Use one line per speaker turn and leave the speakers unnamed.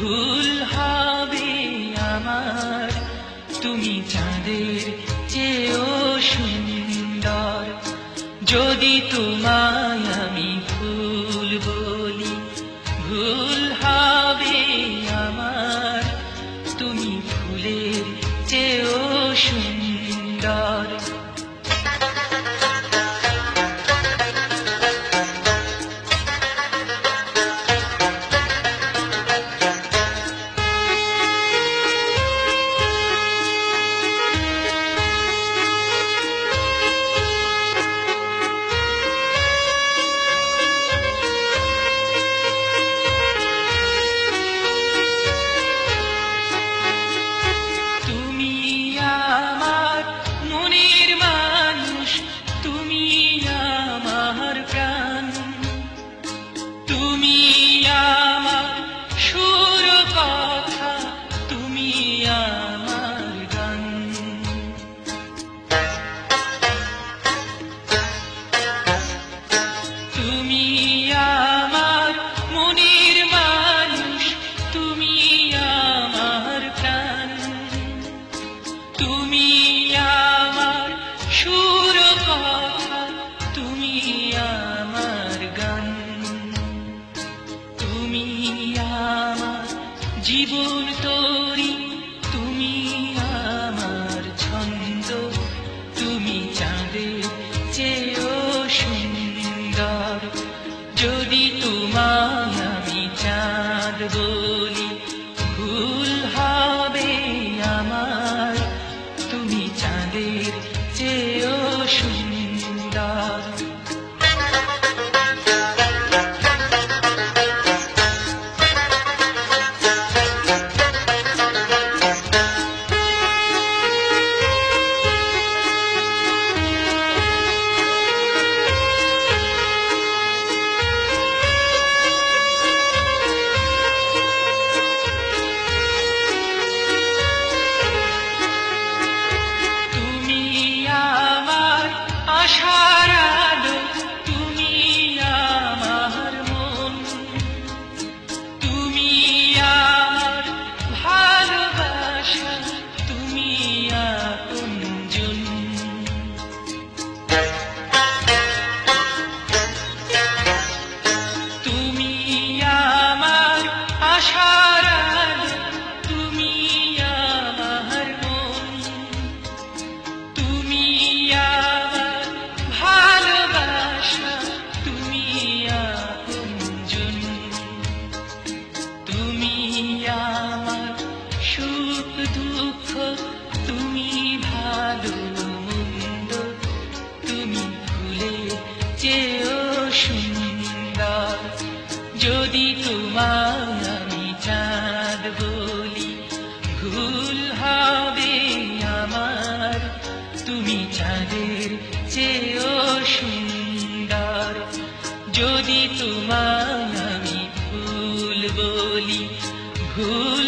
ভুল হবে আমার, তুমি চাঁদের চেয়েও সুন্দর। যদি তোমায় আমি ভুল বলি, ভুল হবে আমার, তুমি ফুলের চেয়েও সুন্দর। জীবন তোরি তুমি আমার ছন্দ, তুমি চাঁদের চেয়েও সুন্দর। যদি তোমায় আমি চাঁদ বলি, ভুল হবে আমার, তুমি চাঁদের চেয়েও সুন্দর। আশার আলো তুমি আমার মন, তুমি আমার ভালোবাসা, তুমি আপনজন। তুমি আমার আশার আলো, তুমি আমার মন, তুমি সুখ দুঃখ, তুমি ভালো মন্দ, তুমি ফুলের চেয়েও সুন্দর। যদি তোমায় আমি চাঁদ বলি, ভুল হবে আমার, তুমি চাঁদের চেয়েও সুন্দর। যদি তোমায় আমি ফুল বলি, ভুল